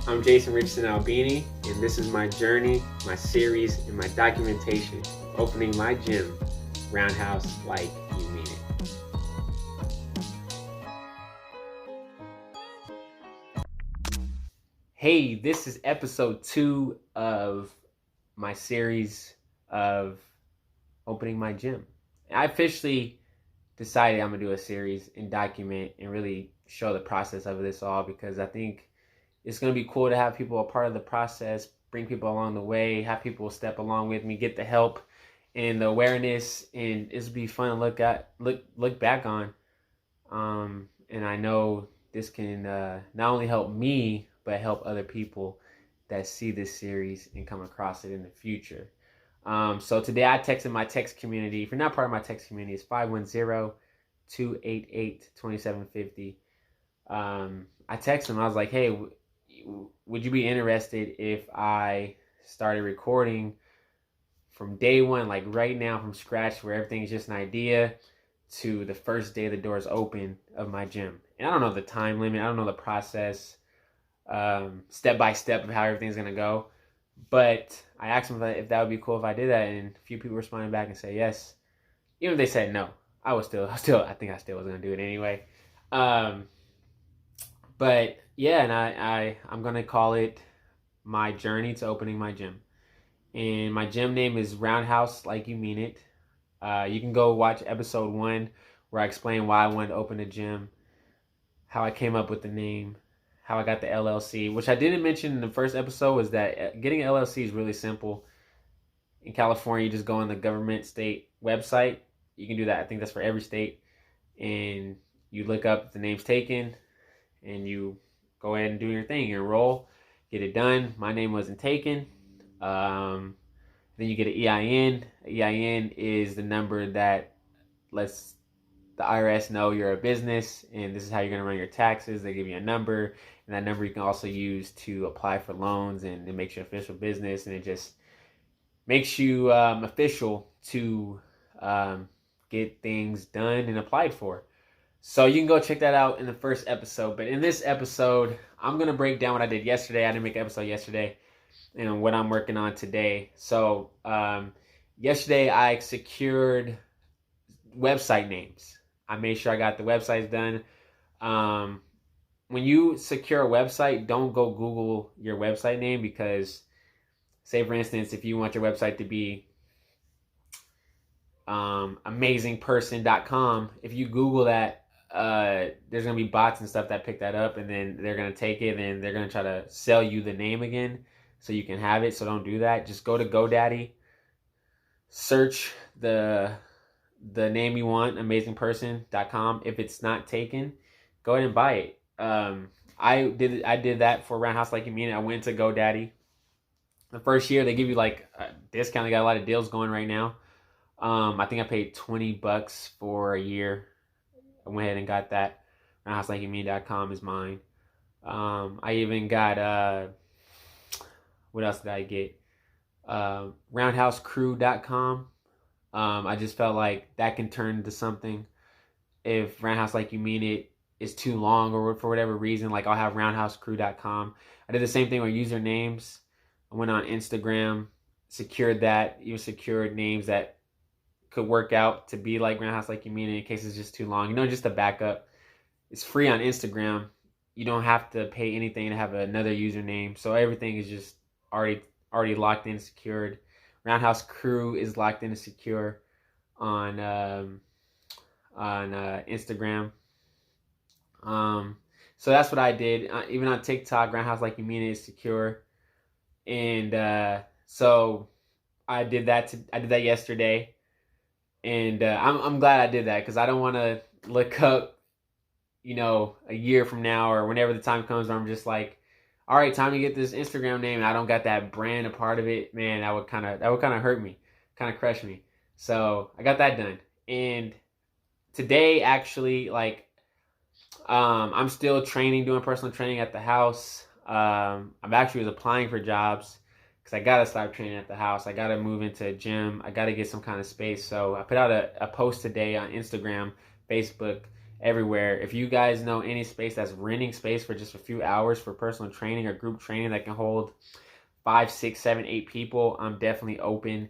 I'm Jason Richardson Albini, and this is my journey, my series, and my documentation opening my gym, Roundhouse Like You Mean It. Hey, this is episode 2 of my series of opening my gym. I officially decided I'm going to do a series and document and really show the process of this all, because I think it's going to be cool to have people a part of the process, bring people along the way, have people step along with me, get the help and the awareness, and it'll be fun to look back on. And I know this can not only help me, but help other people that see this series and come across it in the future. So today I texted my text community. If you're not part of my text community, it's 510-288-2750. I texted them. I was like, hey, would you be interested if I started recording from day one, like right now from scratch, where everything is just an idea, to the first day the doors open of my gym? And I don't know the time limit. I don't know the process, step by step of how everything's going to go. But I asked them if that would be cool if I did that. And a few people responded back and said yes. Even if they said no, I think I still was going to do it anyway. But yeah, and I'm going to call it my journey to opening my gym. And my gym name is Roundhouse Like You Mean It. You can go watch episode 1 where I explain why I wanted to open a gym, how I came up with the name, how I got the LLC, which I didn't mention in the first episode, was that getting an LLC is really simple. In California, you just go on the government state website. You can do that. I think that's for every state. And you look up if the name's taken, and you go ahead and do your thing. You enroll, get it done. My name wasn't taken. Then you get an EIN. EIN is the number that lets the IRS know you're a business, and this is how you're going to run your taxes. They give you a number, and that number you can also use to apply for loans, and it makes you official business, and it just makes you official to get things done and applied for. So you can go check that out in the first episode. But in this episode, I'm going to break down what I did yesterday. I didn't make an episode yesterday. And what I'm working on today. So yesterday I secured website names. I made sure I got the websites done. When you secure a website, don't go Google your website name, because say for instance, if you want your website to be amazingperson.com, if you Google that, there's going to be bots and stuff that pick that up, and then they're going to take it and they're going to try to sell you the name again so you can have it. So don't do that. Just go to GoDaddy, search the name you want, amazingperson.com. If it's not taken, go ahead and buy it. I did that for Roundhouse Like You Mean It. I went to GoDaddy. The first year they give you like a discount. They got a lot of deals going right now. I think I paid $20 for a year. I went ahead and got that. RoundhouseLikeYouMean.com is mine. I even got what else did I get? RoundhouseCrew.com. I just felt like that can turn into something. If Roundhouse Like You Mean It is too long, or for whatever reason, like I'll have RoundhouseCrew.com. I did the same thing with usernames. I went on Instagram, secured that. You secured names that could work out to be like Roundhouse Like You Mean It in case it's just too long. Just a backup. It's free on Instagram. You don't have to pay anything to have another username. So everything is just already locked in, secured. Roundhouse Crew is locked in and secure on Instagram. So that's what I did. Even on TikTok, Roundhouse Like You Mean It is secure. And so I did that. I did that yesterday, and I'm glad I did that, because I don't want to look up, a year from now or whenever the time comes where I'm just like, all right, time to get this Instagram name, and I don't got that brand a part of it. Man, that would kind of hurt me, kind of crush me. So I got that done. And today, actually, I'm still doing personal training at the house. I'm actually was applying for jobs, because I gotta stop training at the house. I gotta move into a gym. I gotta get some kind of space. So I put out a post today on Instagram, Facebook, everywhere. If you guys know any space that's renting space for just a few hours for personal training or group training that can hold 5, 6, 7, 8 people, I'm definitely open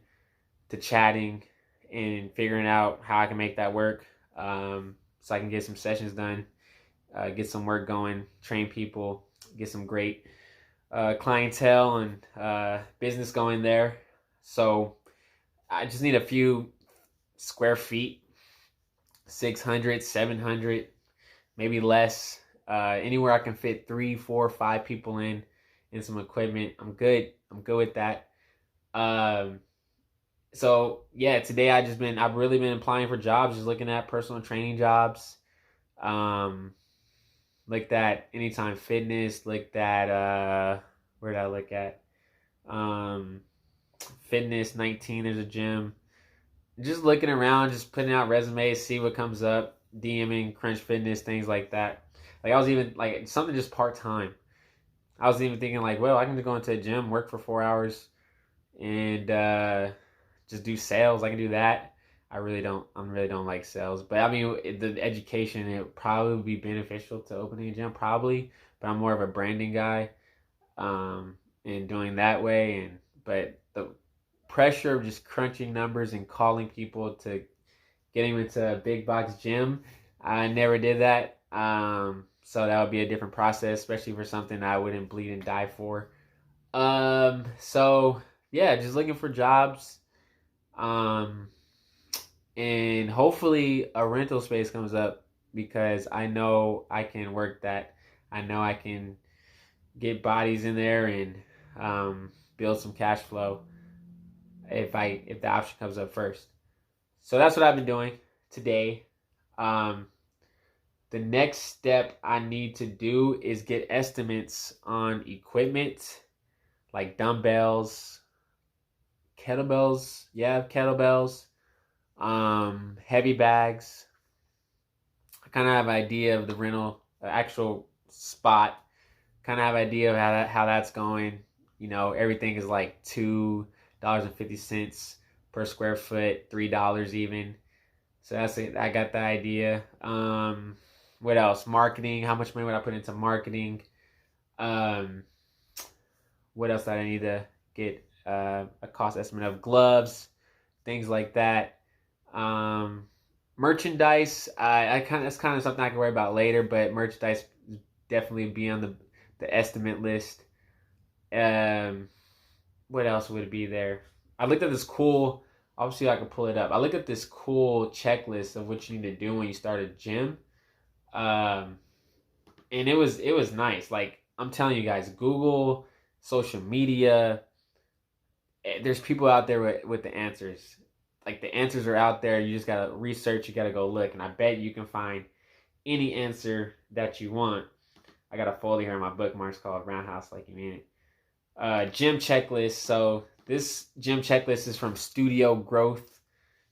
to chatting and figuring out how I can make that work, so I can get some sessions done, get some work going, train people, get some great clientele and business going there. So I just need a few square feet, 600, 700, maybe less. Anywhere I can fit 3, 4, 5 people in some equipment. I'm good. I'm good with that. So yeah, today I've really been applying for jobs, just looking at personal training jobs. Looked at Anytime Fitness, looked at where did I look at? Fitness 19, there's a gym. Just looking around, just putting out resumes, see what comes up, DMing Crunch Fitness, things like that. Like I was even like something just part time. I was even thinking like, well, I can just go into a gym, work for 4 hours, and just do sales. I can do that. I really don't like sales, but I mean the education, it would probably be beneficial to opening a gym, probably. But I'm more of a branding guy, and doing that way. But the pressure of just crunching numbers and calling people to getting into a big box gym, I never did that. So that would be a different process, especially for something I wouldn't bleed and die for. So yeah, just looking for jobs. And hopefully a rental space comes up because I know I can work that. I know I can get bodies in there and build some cash flow if the option comes up first. So that's what I've been doing today. The next step I need to do is get estimates on equipment like dumbbells, kettlebells. Yeah, kettlebells. Heavy bags. I kind of have an idea of the rental, actual spot. Kind of have an idea of how that's going. You know, everything is like $2.50 per square foot, $3 even. So that's it. I got the idea. What else? Marketing. How much money would I put into marketing? What else did I need to get a cost estimate of? Gloves, things like that. Merchandise, that's kind of something I can worry about later, but merchandise definitely be on the estimate list. What else would it be there? I looked at this cool, obviously I can pull it up. I looked at this cool checklist of what you need to do when you start a gym. And it was nice. Like I'm telling you guys, Google, social media, there's people out there with the answers. Like the answers are out there. You just gotta research. You gotta go look, and I bet you can find any answer that you want. I got a folder here in my bookmarks called Roundhouse Like You Mean It. Gym checklist. So this gym checklist is from Studio Growth,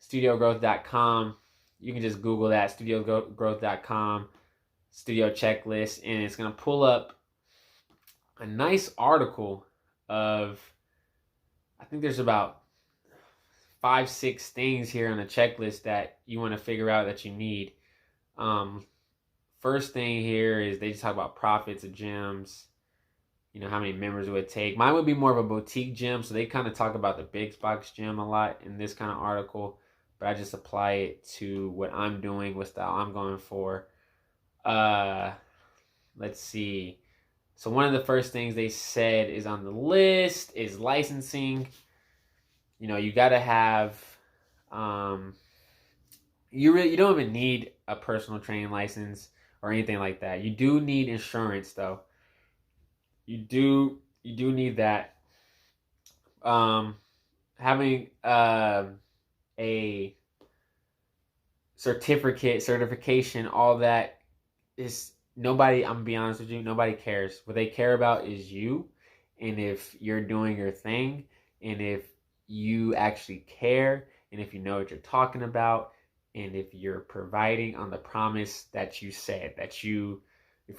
studiogrowth.com. You can just Google that, studiogrowth.com, studio checklist, and it's gonna pull up a nice article of, I think there's about 5, 6 things here on the checklist that you want to figure out that you need. First thing here is they just talk about profits of gyms, you know, how many members it would take. Mine would be more of a boutique gym, so they kind of talk about the big box gym a lot in this kind of article, but I just apply it to what I'm doing, what style I'm going for. Let's see. So one of the first things they said is on the list is licensing. You know, you got to have, you don't even need a personal training license or anything like that. You do need insurance though. You do need that. Having a certification, all that is nobody. I'm gonna be honest with you. Nobody cares. What they care about is you, and if you're doing your thing, and if you actually care, and if you know what you're talking about, and if you're providing on the promise that you said, if you're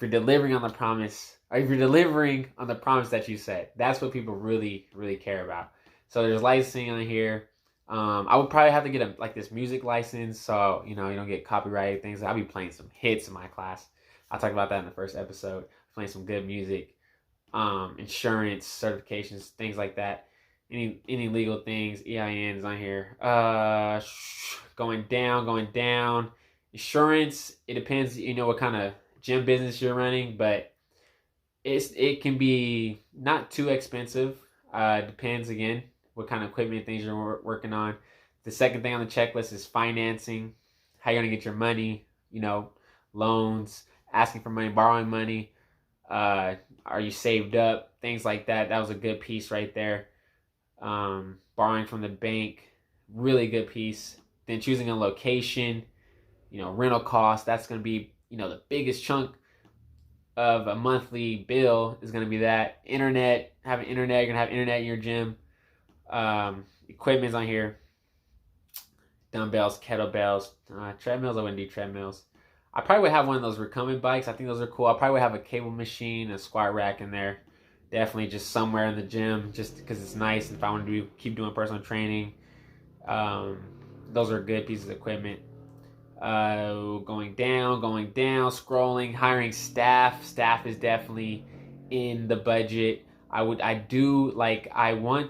delivering on the promise, or if you're delivering on the promise that you said, that's what people really, really care about. So there's licensing on here. I would probably have to get like this music license, so you don't get copyrighted things. I'll be playing some hits in my class. I'll talk about that in the first episode. Playing some good music, insurance certifications, things like that. Any legal things, EINs on here. Going down. Insurance. It depends, what kind of gym business you're running, but it can be not too expensive. Depends again what kind of equipment things you're working on. The second thing on the checklist is financing. How you're gonna get your money. Loans, asking for money, borrowing money. Are you saved up? Things like that. That was a good piece right there. Borrowing from the bank, really good piece. Then choosing a location, rental cost. That's gonna be the biggest chunk of a monthly bill is going to be that. Internet, having internet, you're going to have internet in your gym. Equipment's on here. Dumbbells, kettlebells, treadmills. I wouldn't do treadmills. I probably would have one of those recumbent bikes. I think those are cool. I probably would have a cable machine, a squat rack in there. Definitely just somewhere in the gym, just because it's nice. If I want to keep doing personal training, those are good pieces of equipment. Going down, scrolling, hiring staff. Staff is definitely in the budget. I want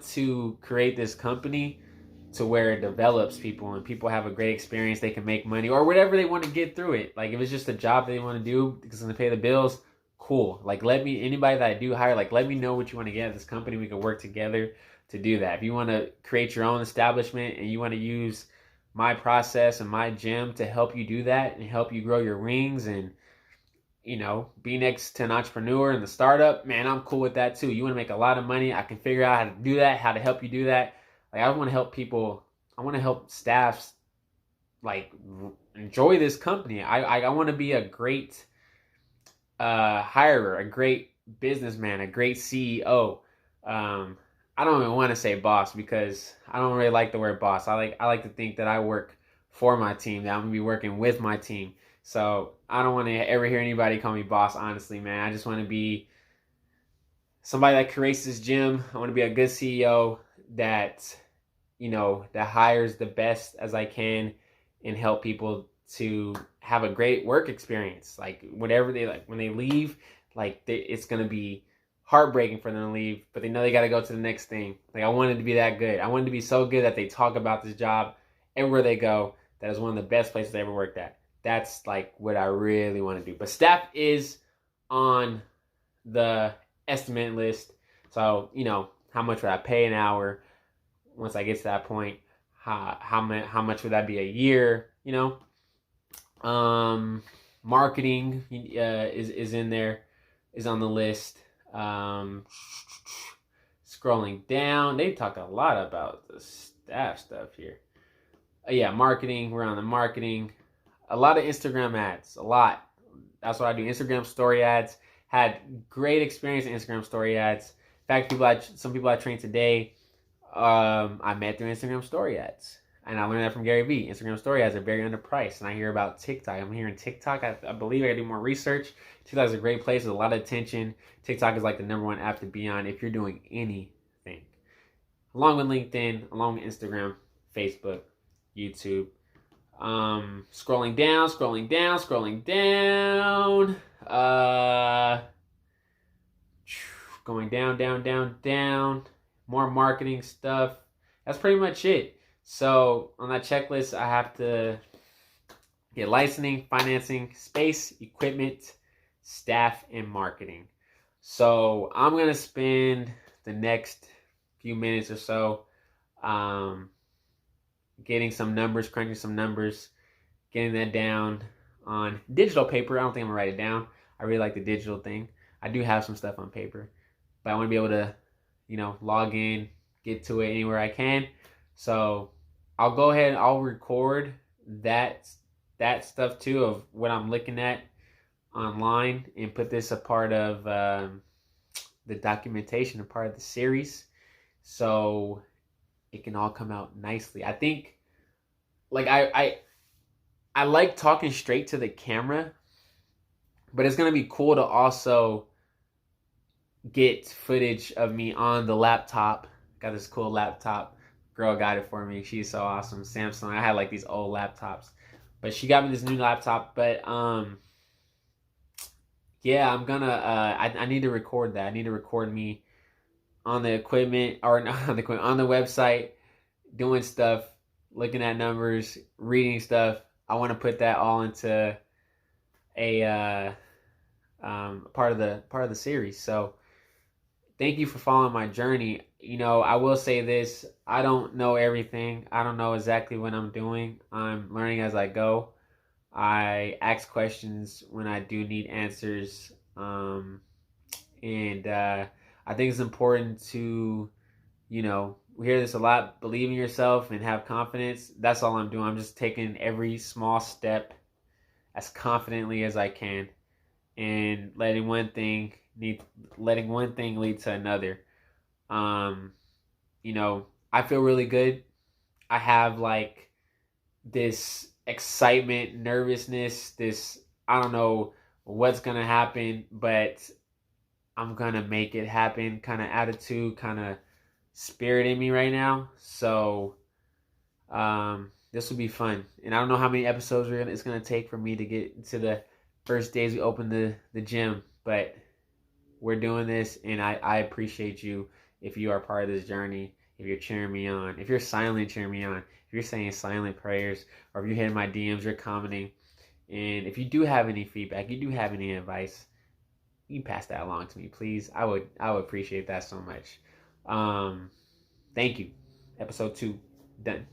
to create this company to where it develops people and people have a great experience. They can make money or whatever they want to get through it. Like if it's just a job they want to do because it's going to pay the bills, cool. Like anybody that I do hire, let me know what you want to get at this company. We can work together to do that. If you want to create your own establishment and you want to use my process and my gym to help you do that and help you grow your wings and be next to an entrepreneur in the startup, man, I'm cool with that too. You want to make a lot of money, I can figure out how to do that, how to help you do that. I want to help people. I want to help staffs enjoy this company. I want to be a great hirer, a great businessman, a great CEO. I don't even want to say boss because I don't really like the word boss. I like to think that I work for my team, that I'm gonna be working with my team. So I don't want to ever hear anybody call me boss, honestly, man. I just want to be somebody that creates this gym. I want to be a good CEO that that hires the best as I can and help people to have a great work experience. Whatever they when they leave, it's gonna be heartbreaking for them to leave, but they know they got to go to the next thing. I wanted to be that good. I wanted to be so good that they talk about this job everywhere they go. That is one of the best places I ever worked at. That's what I really want to do. But staff is on the estimate list. So, how much would I pay an hour once I get to that point? How much would that be a year? Marketing is in there, is on the list. Scrolling down, they talk a lot about the staff stuff here. Yeah, marketing. We're on the marketing. A lot of Instagram ads. A lot. That's what I do. Instagram story ads. Had great experience in Instagram story ads. In fact, some people I trained today, I met through Instagram story ads. And I learned that from Gary Vee. Instagram story ads are very underpriced. And I hear about TikTok. I'm hearing TikTok. I believe I gotta do more research. TikTok is a great place with a lot of attention. TikTok is the number one app to be on if you're doing anything. Along with LinkedIn, along with Instagram, Facebook, YouTube. Scrolling down. Going down. More marketing stuff. That's pretty much it. So on that checklist, I have to get licensing, financing, space, equipment, staff, and marketing. So I'm going to spend the next few minutes or so getting some numbers, crunching some numbers, getting that down on digital paper. I don't think I'm going to write it down. I really like the digital thing. I do have some stuff on paper, but I want to be able to, log in, get to it anywhere I can. So I'll go ahead and I'll record that stuff too of what I'm looking at online and put this a part of the documentation, a part of the series, so it can all come out nicely. I think I like talking straight to the camera, but it's gonna be cool to also get footage of me on the laptop. Got this cool laptop, girl got it for me. She's so awesome. Samsung. I had like these old laptops, but she got me this new laptop. But yeah, I'm gonna. I need to record that. I need to record me on the equipment, or not on the equipment, on the website, doing stuff, looking at numbers, reading stuff. I want to put that all into a part of the series. So thank you for following my journey. You know, I will say this: I don't know everything. I don't know exactly what I'm doing. I'm learning as I go. I ask questions when I do need answers, and I think it's important to, you know, we hear this a lot: believe in yourself and have confidence. That's all I'm doing. I'm just taking every small step as confidently as I can, and letting one thing lead to another. Um, you know, I feel really good. I have like this excitement, nervousness, this, I don't know what's gonna happen, but I'm gonna make it happen kind of attitude, kind of spirit in me right now. So this will be fun, and I don't know how many episodes it's gonna take for me to get to the first days we open the gym, but we're doing this, and I appreciate you if you are part of this journey. If you're cheering me on, if you're silently cheering me on, if you're saying silent prayers, or if you're hitting my DMs, you're commenting, and if you do have any feedback, you do have any advice, you can pass that along to me, please. I would appreciate that so much. Thank you. Episode 2 done.